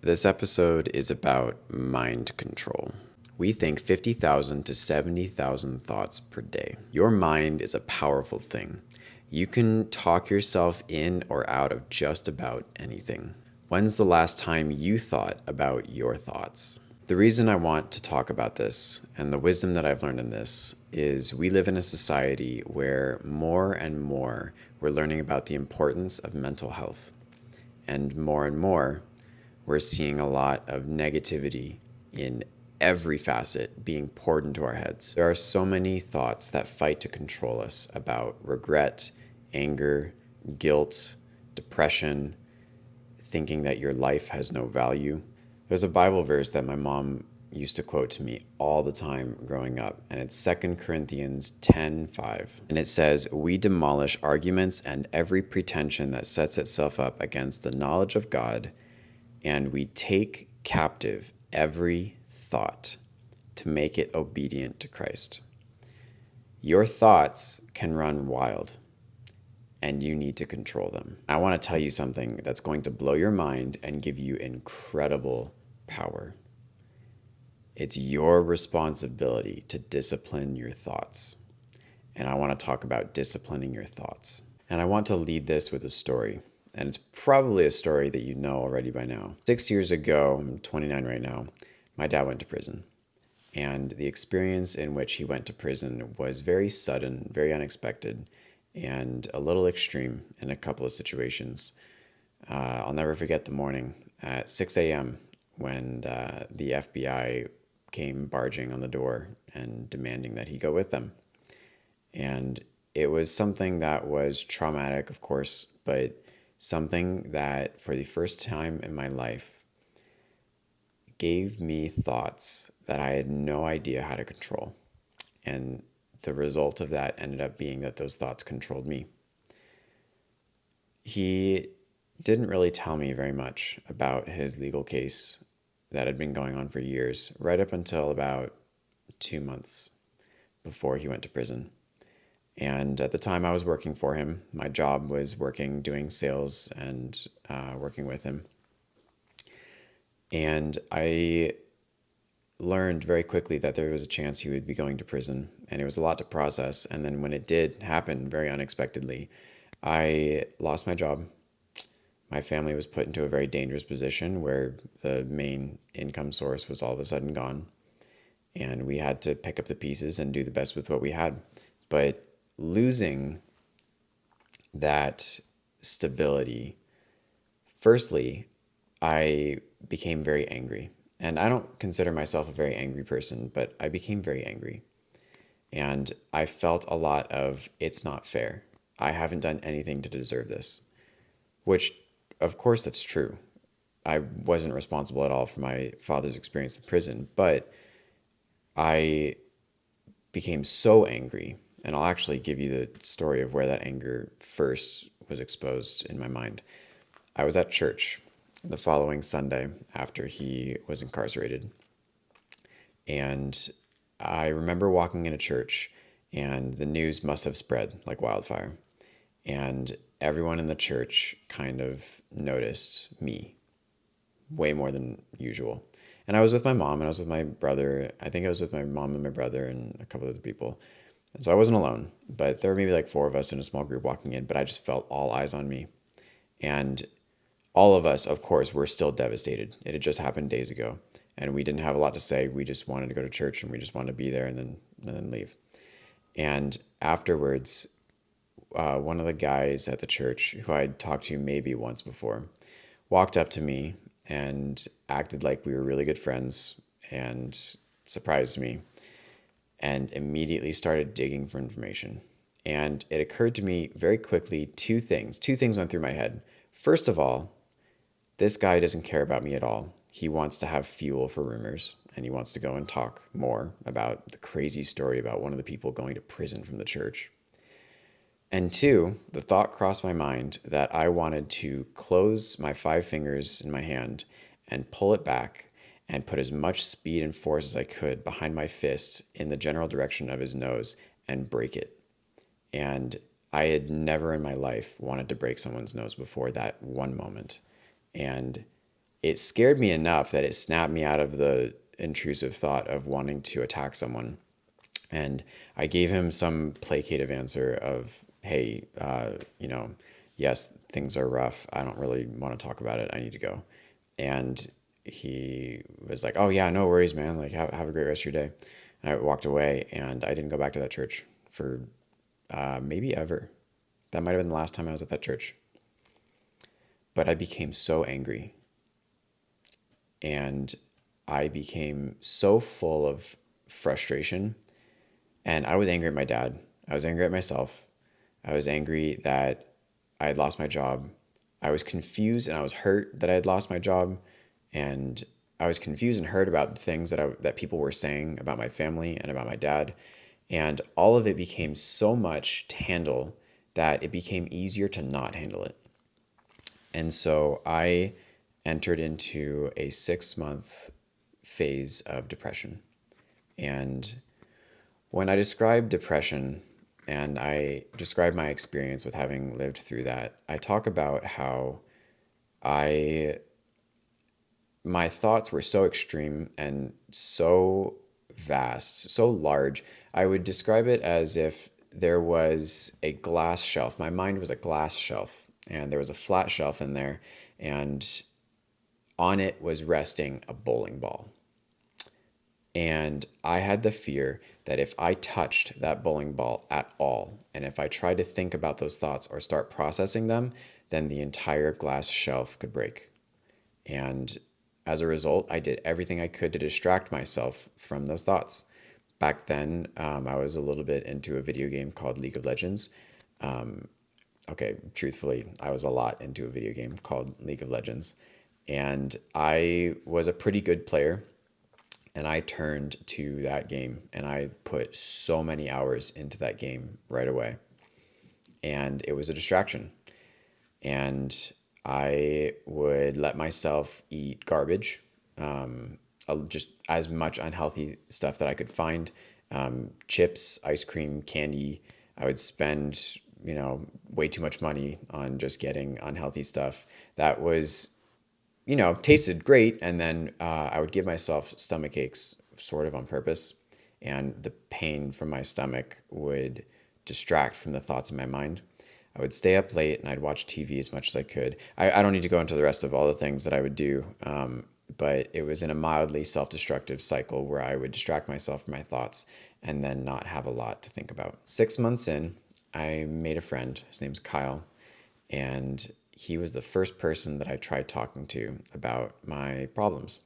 This episode is about mind control. We think 50,000 to 70,000 thoughts per day. Your mind is a powerful thing. You can talk yourself in or out of just about anything. When's the last time you thought about your thoughts? The reason I want to talk about this and the wisdom that I've learned in this is we live in a society where more and more we're learning about the importance of mental health. And more, we're seeing a lot of negativity in every facet being poured into our heads. There are so many thoughts that fight to control us about regret, anger, guilt, depression, thinking that your life has no value. There's a Bible verse that my mom used to quote to me all the time growing up, and it's 2 Corinthians 10:5. And it says, "We demolish arguments and every pretension that sets itself up against the knowledge of God, and we take captive every thought to make it obedient to Christ." Your thoughts can run wild, and you need to control them. I want to tell you something that's going to blow your mind and give you incredible power. It's your responsibility to discipline your thoughts. And I want to talk about disciplining your thoughts. And I want to lead this with a story. And it's probably a story that you know already by now. 6 years ago, I'm 29 right now, my dad went to prison. And the experience in which he went to prison was very sudden, very unexpected, and a little extreme in a couple of situations. I'll never forget the morning at 6 a.m. when the FBI came barging on the door and demanding that he go with them. And it was something that was traumatic, of course, but something that for the first time in my life gave me thoughts that I had no idea how to control. And the result of that ended up being that those thoughts controlled me. He didn't really tell me very much about his legal case that had been going on for years, right up until about 2 months before he went to prison. And at the time I was working for him. My job was doing sales and working with him. And I learned very quickly that there was a chance he would be going to prison, and it was a lot to process. And then when it did happen very unexpectedly, I lost my job. My family was put into a very dangerous position where the main income source was all of a sudden gone, and we had to pick up the pieces and do the best with what we had. But losing that stability, firstly, I became very angry. And I don't consider myself a very angry person, but I became very angry. And I felt a lot of, it's not fair. I haven't done anything to deserve this. Which, of course, that's true. I wasn't responsible at all for my father's experience in prison, but I became so angry. And I'll actually give you the story of where that anger first was exposed in my mind. I was at church the following Sunday after he was incarcerated. And I remember walking into church, and the news must have spread like wildfire. And everyone in the church kind of noticed me way more than usual. And I was with my mom, and I was with my brother. I think I was with my mom and my brother and a couple other people. And so I wasn't alone, but there were maybe like 4 of us in a small group walking in, but I just felt all eyes on me. And all of us, of course, were still devastated. It had just happened days ago, and we didn't have a lot to say. We just wanted to go to church, and we just wanted to be there and then leave. And afterwards, one of the guys at the church, who I'd talked to maybe once before, walked up to me and acted like we were really good friends and surprised me, and immediately started digging for information. And it occurred to me very quickly, two things. Two things went through my head. First of all, this guy doesn't care about me at all. He wants to have fuel for rumors, and he wants to go and talk more about the crazy story about one of the people going to prison from the church. And two, the thought crossed my mind that I wanted to close my 5 fingers in my hand and pull it back and put as much speed and force as I could behind my fist in the general direction of his nose and break it. And I had never in my life wanted to break someone's nose before that one moment. And it scared me enough that it snapped me out of the intrusive thought of wanting to attack someone. And I gave him some placative answer of, hey, yes, things are rough. I don't really want to talk about it. I need to go. And he was like, oh, yeah, no worries, man. Like, have a great rest of your day. And I walked away, and I didn't go back to that church for maybe ever. That might have been the last time I was at that church. But I became so angry, and I became so full of frustration. And I was angry at my dad. I was angry at myself. I was angry that I had lost my job. I was confused and I was hurt that I had lost my job. And I was confused and hurt about the things that people were saying about my family and about my dad. And all of it became so much to handle that it became easier to not handle it. And so I entered into a 6 month phase of depression. And when I describe depression and I describe my experience with having lived through that, I talk about how I my thoughts were so extreme and so vast, so large. I would describe it as if there was a glass shelf. My mind was a glass shelf, and there was a flat shelf in there, and on it was resting a bowling ball. And I had the fear that if I touched that bowling ball at all, and if I tried to think about those thoughts or start processing them, then the entire glass shelf could break. And as a result, I did everything I could to distract myself from those thoughts. Back then, I was a little bit into a video game called League of Legends. Okay, truthfully, I was a lot into a video game called League of Legends. And I was a pretty good player, and I turned to that game and I put so many hours into that game right away. And it was a distraction. And I would let myself eat garbage, just as much unhealthy stuff that I could find, chips, ice cream, candy. I would spend, way too much money on just getting unhealthy stuff that was, tasted great. And then I would give myself stomach aches sort of on purpose. And the pain from my stomach would distract from the thoughts in my mind. I would stay up late and I'd watch TV as much as I could. I don't need to go into the rest of all the things that I would do, but it was in a mildly self destructive cycle where I would distract myself from my thoughts and then not have a lot to think about. 6 months in, I made a friend. His name's Kyle. And he was the first person that I tried talking to about my problems.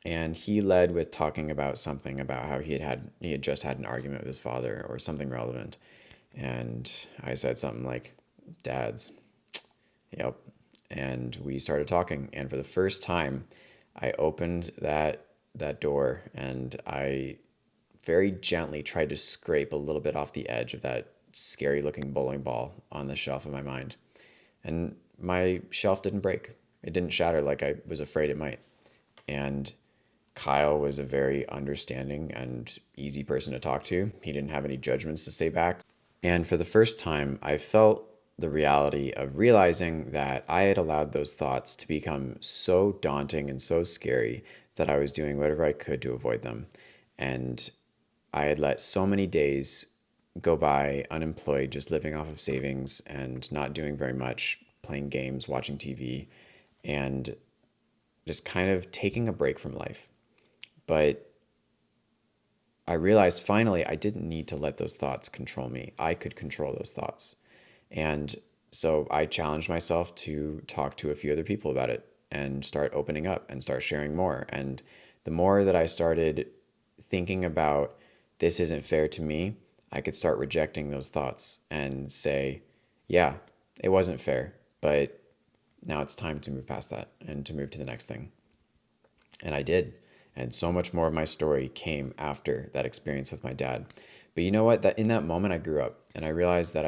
And he led with talking about something about how he had just had an argument with his father or something relevant. And I said something like, "Dads." Yep. And we started talking. And for the first time, I opened that door and I very gently tried to scrape a little bit off the edge of that scary looking bowling ball on the shelf of my mind. And my shelf didn't break. It didn't shatter like I was afraid it might. And Kyle was a very understanding and easy person to talk to. He didn't have any judgments to say back. And for the first time, I felt the reality of realizing that I had allowed those thoughts to become so daunting and so scary that I was doing whatever I could to avoid them. And I had let so many days go by unemployed, just living off of savings and not doing very much, playing games, watching TV, and just kind of taking a break from life. But I realized finally I didn't need to let those thoughts control me. I could control those thoughts. And so I challenged myself to talk to a few other people about it and start opening up and start sharing more. And the more that I started thinking about this isn't fair to me, I could start rejecting those thoughts and say, yeah, it wasn't fair, but now it's time to move past that and to move to the next thing. And I did. And so much more of my story came after that experience with my dad. But you know what? That in that moment I grew up and I realized that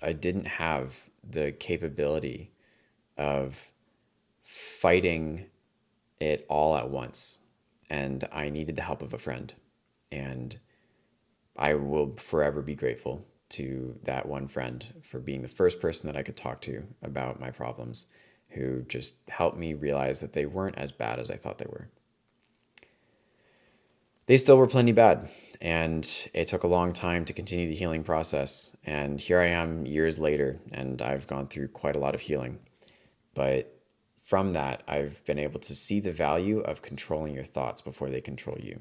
I didn't have the capability of fighting it all at once. And I needed the help of a friend. And I will forever be grateful to that one friend for being the first person that I could talk to about my problems. who just helped me realize that they weren't as bad as I thought they were. They still were plenty bad, and it took a long time to continue the healing process. And here I am years later, and I've gone through quite a lot of healing. But from that, I've been able to see the value of controlling your thoughts before they control you.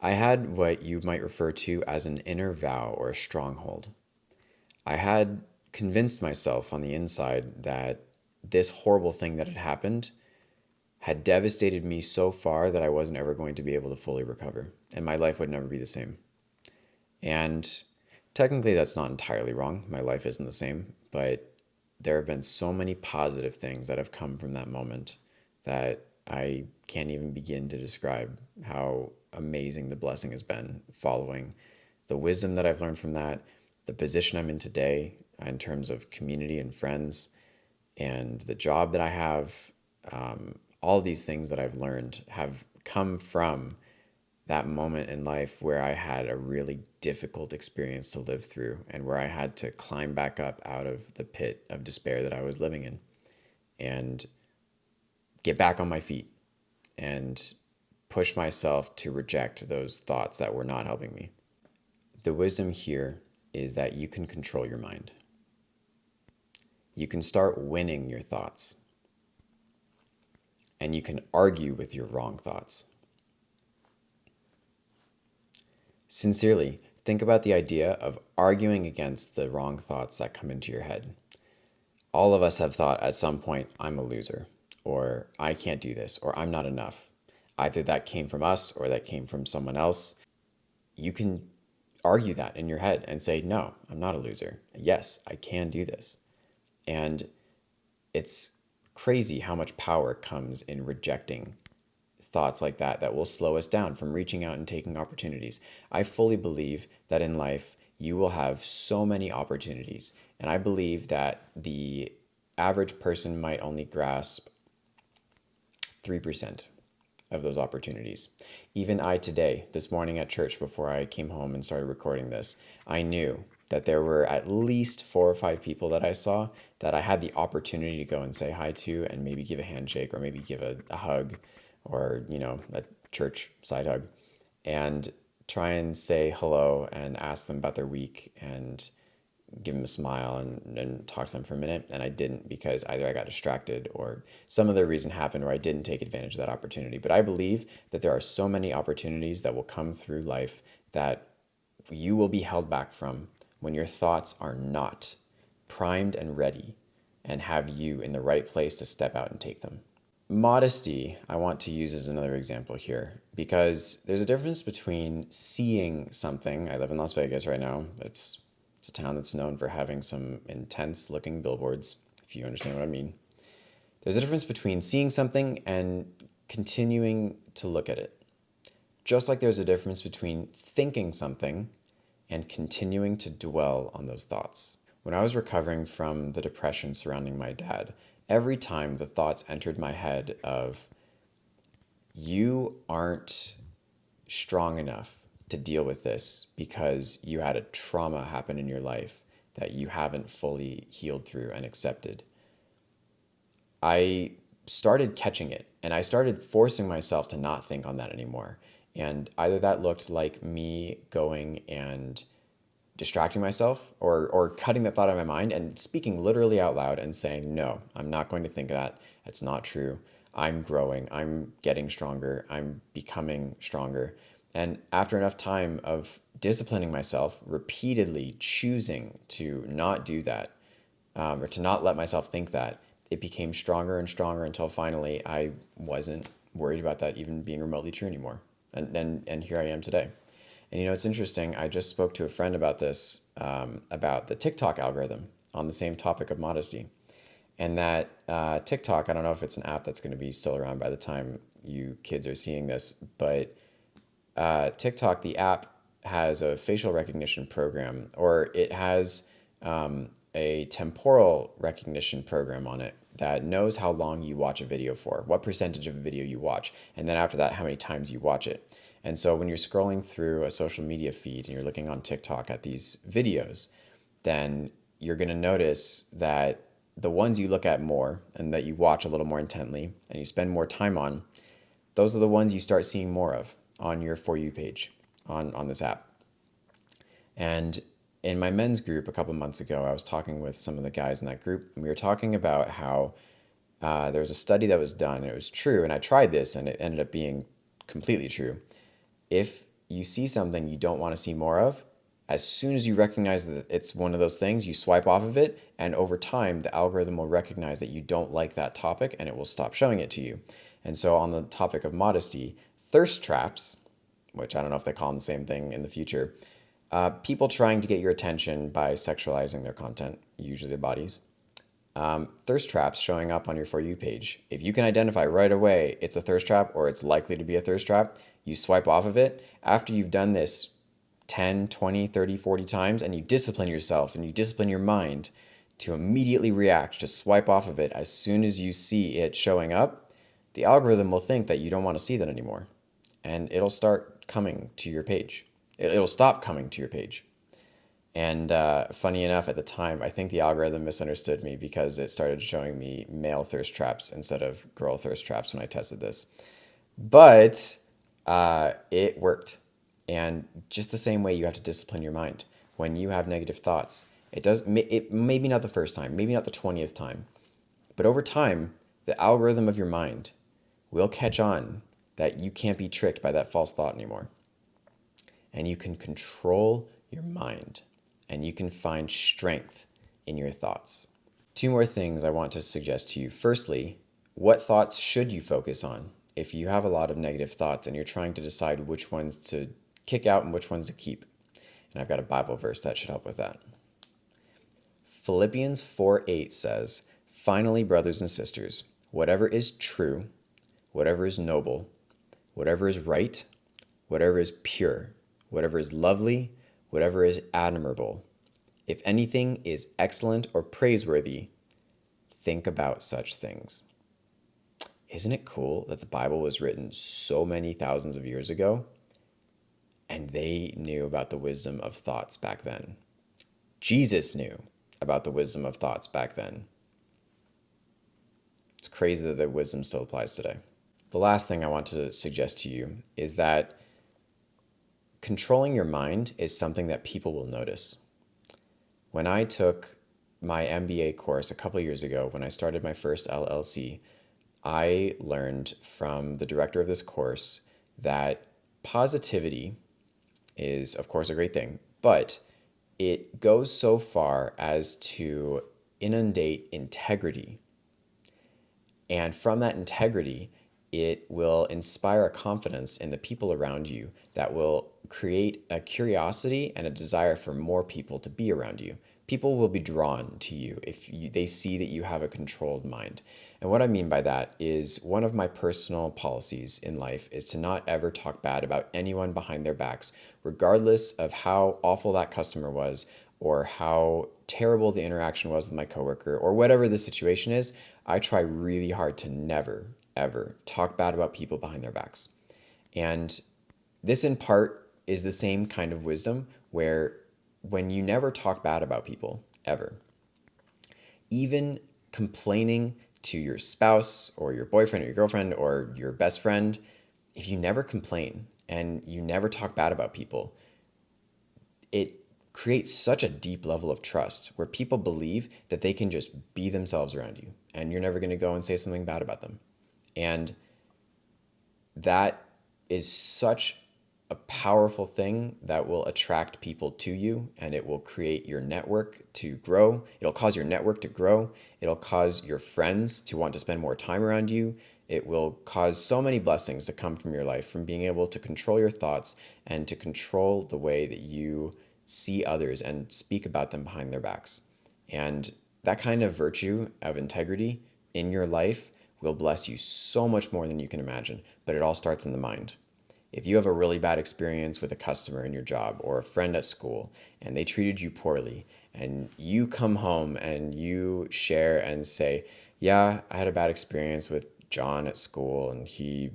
I had what you might refer to as an inner vow or a stronghold. I had convinced myself on the inside that this horrible thing that had happened had devastated me so far that I wasn't ever going to be able to fully recover, and my life would never be the same. And technically, that's not entirely wrong. My life isn't the same, but there have been so many positive things that have come from that moment that I can't even begin to describe how amazing the blessing has been following the wisdom that I've learned from that, the position I'm in today in terms of community and friends, and the job that I have. All of these things that I've learned have come from that moment in life where I had a really difficult experience to live through and where I had to climb back up out of the pit of despair that I was living in and get back on my feet and push myself to reject those thoughts that were not helping me. The wisdom here is that you can control your mind. You can start winning your thoughts, and you can argue with your wrong thoughts. Sincerely, think about the idea of arguing against the wrong thoughts that come into your head. All of us have thought at some point, I'm a loser, or I can't do this, or I'm not enough. Either that came from us or that came from someone else. You can argue that in your head and say, no, I'm not a loser. Yes, I can do this. And it's crazy how much power comes in rejecting thoughts like that will slow us down from reaching out and taking opportunities. I fully believe that in life, you will have so many opportunities. And I believe that the average person might only grasp 3% of those opportunities. Even I today, this morning at church before I came home and started recording this, I knew that there were at least 4 or 5 people that I saw that I had the opportunity to go and say hi to and maybe give a handshake or maybe give a hug or, a church side hug and try and say hello and ask them about their week and give them a smile and talk to them for a minute. And I didn't because either I got distracted or some other reason happened where I didn't take advantage of that opportunity. But I believe that there are so many opportunities that will come through life that you will be held back from when your thoughts are not primed and ready and have you in the right place to step out and take them. Modesty, I want to use as another example here because there's a difference between seeing something. I live in Las Vegas right now. It's a town that's known for having some intense looking billboards, if you understand what I mean. There's a difference between seeing something and continuing to look at it. Just like there's a difference between thinking something and continuing to dwell on those thoughts. When I was recovering from the depression surrounding my dad, every time the thoughts entered my head of, you aren't strong enough to deal with this because you had a trauma happen in your life that you haven't fully healed through and accepted. I started catching it and I started forcing myself to not think on that anymore. And either that looked like me going and distracting myself or cutting that thought out of my mind and speaking literally out loud and saying, no, I'm not going to think that. It's not true. I'm growing. I'm getting stronger. I'm becoming stronger. And after enough time of disciplining myself, repeatedly choosing to not do that, or to not let myself think that, it became stronger and stronger until finally I wasn't worried about that even being remotely true anymore. And here I am today. And it's interesting. I just spoke to a friend about this, about the TikTok algorithm on the same topic of modesty. And that TikTok, I don't know if it's an app that's going to be still around by the time you kids are seeing this, but TikTok, the app, has a facial recognition program, or it has a temporal recognition program on it that knows how long you watch a video for, what percentage of a video you watch, and then after that, how many times you watch it. And so when you're scrolling through a social media feed and you're looking on TikTok at these videos, then you're going to notice that the ones you look at more and that you watch a little more intently and you spend more time on, those are the ones you start seeing more of on your For You page on this app. And in my men's group a couple months ago, I was talking with some of the guys in that group, and we were talking about how there was a study that was done, and it was true, and I tried this, and it ended up being completely true. If you see something you don't want to see more of, as soon as you recognize that it's one of those things, you swipe off of it, and over time, the algorithm will recognize that you don't like that topic, and it will stop showing it to you. And so on the topic of modesty, thirst traps, which I don't know if they call them the same thing in the future, people trying to get your attention by sexualizing their content, usually their bodies. Thirst traps showing up on your For You page. If you can identify right away it's a thirst trap or it's likely to be a thirst trap, you swipe off of it. After you've done this 10, 20, 30, 40 times and you discipline yourself and you discipline your mind to immediately react, just swipe off of it as soon as you see it showing up, the algorithm will think that you don't want to see that anymore. And it'll start coming to your page. It'll stop coming to your page. And funny enough, at the time, I think the algorithm misunderstood me because it started showing me male thirst traps instead of girl thirst traps when I tested this. But it worked. And just the same way you have to discipline your mind. When you have negative thoughts, it maybe not the first time, maybe not the 20th time, but over time, the algorithm of your mind will catch on that you can't be tricked by that false thought anymore. And you can control your mind and you can find strength in your thoughts. Two more things I want to suggest to you. Firstly, what thoughts should you focus on? If you have a lot of negative thoughts and you're trying to decide which ones to kick out and which ones to keep. And I've got a Bible verse that should help with that. Philippians 4:8 says, "Finally, brothers and sisters, whatever is true, whatever is noble, whatever is right, whatever is pure, whatever is lovely, whatever is admirable, if anything is excellent or praiseworthy, think about such things." Isn't it cool that the Bible was written so many thousands of years ago and they knew about the wisdom of thoughts back then? Jesus knew about the wisdom of thoughts back then. It's crazy that the wisdom still applies today. The last thing I want to suggest to you is that controlling your mind is something that people will notice. When I took my MBA course a couple years ago, when I started my first LLC, I learned from the director of this course that positivity is, of course, a great thing, but it goes so far as to inundate integrity. And from that integrity, it will inspire a confidence in the people around you that will create a curiosity and a desire for more people to be around you. People will be drawn to you if they see that you have a controlled mind. And what I mean by that is one of my personal policies in life is to not ever talk bad about anyone behind their backs, regardless of how awful that customer was or how terrible the interaction was with my coworker or whatever the situation is. I try really hard to never, ever talk bad about people behind their backs. And this in part is the same kind of wisdom where when you never talk bad about people, ever, even complaining to your spouse or your boyfriend or your girlfriend or your best friend, if you never complain and you never talk bad about people, it creates such a deep level of trust where people believe that they can just be themselves around you and you're never going to go and say something bad about them. And that is such a powerful thing that will attract people to you, and it will create your network to grow. It'll cause your network to grow. It'll cause your friends to want to spend more time around you. It will cause so many blessings to come from your life from being able to control your thoughts and to control the way that you see others and speak about them behind their backs. And that kind of virtue of integrity in your life will bless you so much more than you can imagine, but it all starts in the mind. If you have a really bad experience with a customer in your job or a friend at school and they treated you poorly and you come home and you share and say, "Yeah, I had a bad experience with John at school and he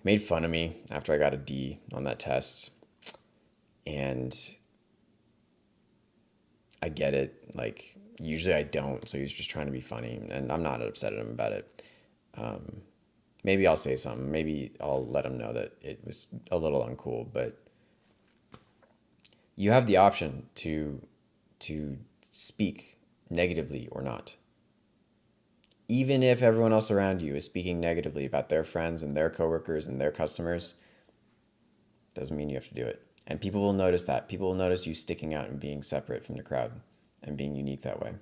made fun of me after I got a D on that test. And I get it. Like, usually I don't, so he's just trying to be funny, and I'm not upset at him about it. Maybe I'll say something. Maybe I'll let him know that it was a little uncool, but you have the option to speak negatively or not. Even if everyone else around you is speaking negatively about their friends and their coworkers and their customers, doesn't mean you have to do it. And people will notice that. People will notice you sticking out and being separate from the crowd and being unique that way.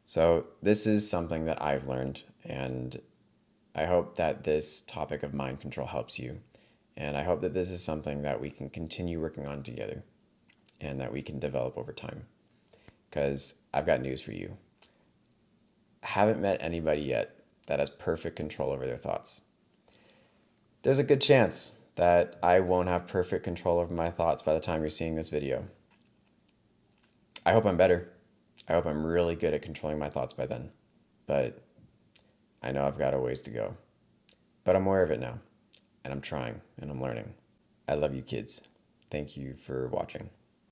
So this is something that I've learned, and I hope that this topic of mind control helps you. And I hope that this is something that we can continue working on together and that we can develop over time. Because I've got news for you. I haven't met anybody yet that has perfect control over their thoughts. There's a good chance that I won't have perfect control over my thoughts by the time you're seeing this video. I hope I'm better. I hope I'm really good at controlling my thoughts by then. But I know I've got a ways to go. But I'm aware of it now. And I'm trying and I'm learning. I love you kids. Thank you for watching.